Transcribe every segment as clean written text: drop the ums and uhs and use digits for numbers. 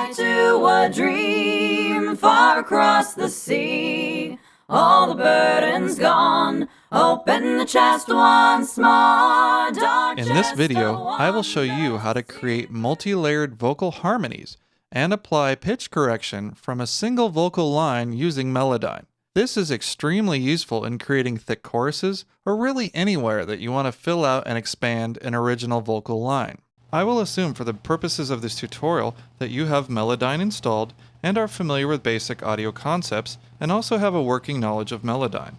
fly to a dream far across the sea. All the burden's gone, open the chest once more. In this video, I will show you how to create multi-layered vocal harmonies and apply pitch correction from a single vocal line using Melodyne. This is extremely useful in creating thick choruses or really anywhere that you want to fill out and expand an original vocal line. I will assume for the purposes of this tutorial that you have Melodyne installed and are familiar with basic audio concepts and also have a working knowledge of Melodyne.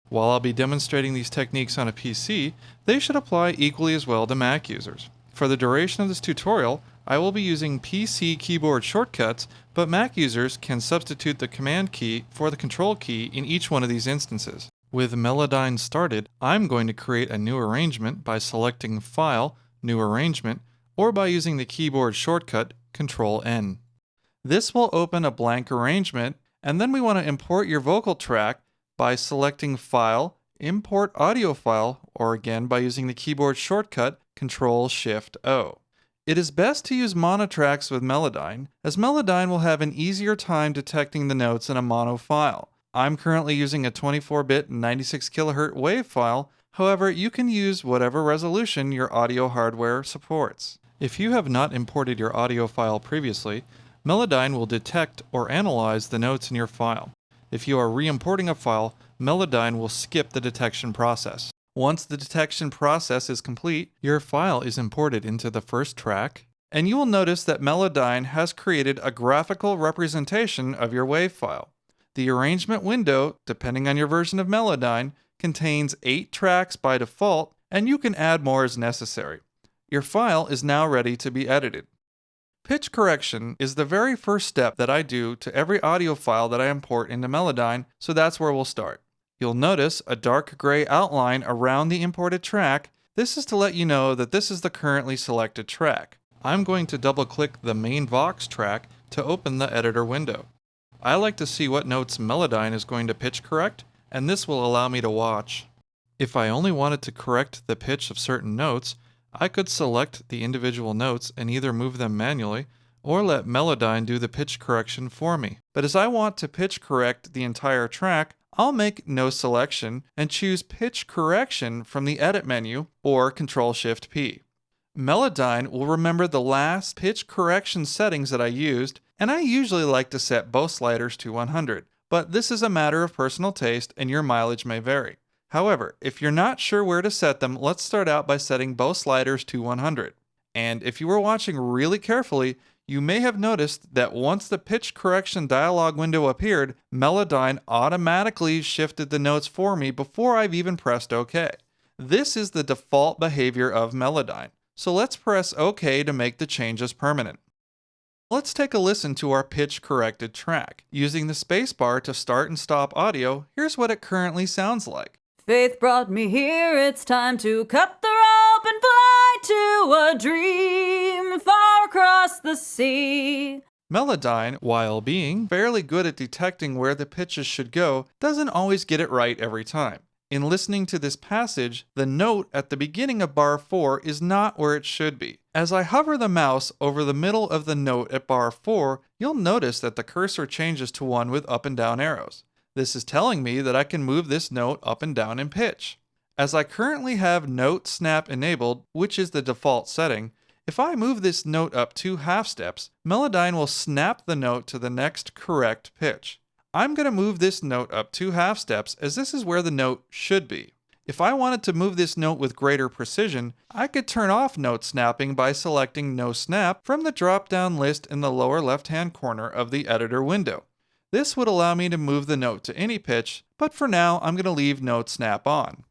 While I'll be demonstrating these techniques on a PC, they should apply equally as well to Mac users. For the duration of this tutorial, I will be using PC keyboard shortcuts, but Mac users can substitute the Command key for the Control key in each one of these instances. With Melodyne started, I'm going to create a new arrangement by selecting File, New Arrangement, or by using the keyboard shortcut Control-N. This will open a blank arrangement, and then we want to import your vocal track by selecting File, Import Audio File, or again by using the keyboard shortcut Control-Shift-O. It is best to use mono tracks with Melodyne, as Melodyne will have an easier time detecting the notes in a mono file. I'm currently using a 24-bit 96 kHz WAV file, however, you can use whatever resolution your audio hardware supports. If you have not imported your audio file previously, Melodyne will detect or analyze the notes in your file. If you are re-importing a file, Melodyne will skip the detection process. Once the detection process is complete, your file is imported into the first track, and you will notice that Melodyne has created a graphical representation of your WAV file. The arrangement window, depending on your version of Melodyne, contains 8 tracks by default, and you can add more as necessary. Your file is now ready to be edited. Pitch correction is the very first step that I do to every audio file that I import into Melodyne, so that's where we'll start. You'll notice a dark gray outline around the imported track. This is to let you know that this is the currently selected track. I'm going to double-click the main Vox track to open the editor window. I like to see what notes Melodyne is going to pitch correct, and this will allow me to watch. If I only wanted to correct the pitch of certain notes, I could select the individual notes and either move them manually or let Melodyne do the pitch correction for me. But as I want to pitch correct the entire track, I'll make no selection and choose pitch correction from the edit menu or Control-Shift-P. Melodyne will remember the last pitch correction settings that I used, and I usually like to set both sliders to 100, but this is a matter of personal taste and your mileage may vary. However, if you're not sure where to set them, let's start out by setting both sliders to 100. And if you were watching really carefully, you may have noticed that once the pitch correction dialog window appeared, Melodyne automatically shifted the notes for me before I've even pressed OK. This is the default behavior of Melodyne, so let's press OK to make the changes permanent. Let's take a listen to our pitch corrected track. Using the spacebar to start and stop audio, here's what it currently sounds like. Faith brought me here, it's time to cut the rope and fly to a dream far across the sea. Melodyne, while being fairly good at detecting where the pitches should go, doesn't always get it right every time. In listening to this passage, the note at the beginning of bar 4 is not where it should be. As I hover the mouse over the middle of the note at bar 4, you'll notice that the cursor changes to one with up and down arrows. This is telling me that I can move this note up and down in pitch. As I currently have Note Snap enabled, which is the default setting, if I move this note up 2 half steps, Melodyne will snap the note to the next correct pitch. I'm going to move this note up 2 half steps as this is where the note should be. If I wanted to move this note with greater precision, I could turn off note snapping by selecting No Snap from the drop-down list in the lower left-hand corner of the editor window. This would allow me to move the note to any pitch, but for now I'm going to leave Note Snap on.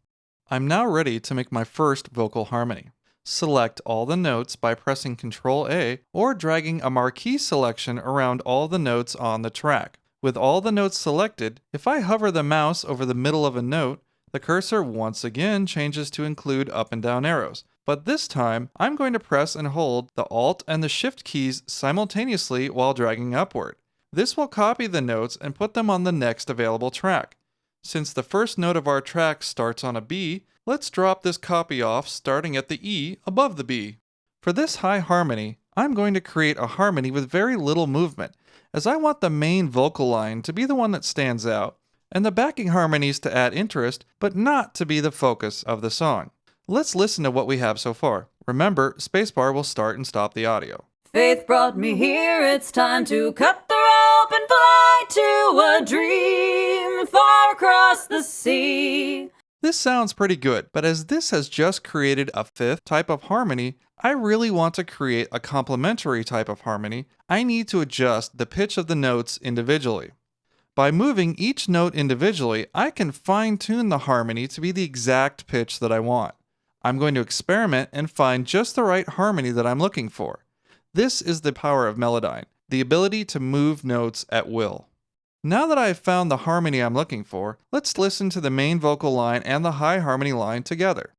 I'm now ready to make my first vocal harmony. Select all the notes by pressing Ctrl-A or dragging a marquee selection around all the notes on the track. With all the notes selected, if I hover the mouse over the middle of a note, the cursor once again changes to include up and down arrows. But this time, I'm going to press and hold the Alt and the Shift keys simultaneously while dragging upward. This will copy the notes and put them on the next available track. Since the first note of our track starts on a B, let's drop this copy off starting at the E above the B. For this high harmony, I'm going to create a harmony with very little movement, as I want the main vocal line to be the one that stands out, and the backing harmonies to add interest, but not to be the focus of the song. Let's listen to what we have so far. Remember, spacebar will start and stop the audio. Faith brought me here, it's time to cut the rope and fly to a dream far across the sea. This sounds pretty good, but as this has just created a fifth type of harmony, I really want to create a complementary type of harmony. I need to adjust the pitch of the notes individually. By moving each note individually, I can fine-tune the harmony to be the exact pitch that I want. I'm going to experiment and find just the right harmony that I'm looking for. This is the power of Melodyne, the ability to move notes at will. Now that I have found the harmony I'm looking for, let's listen to the main vocal line and the high harmony line together.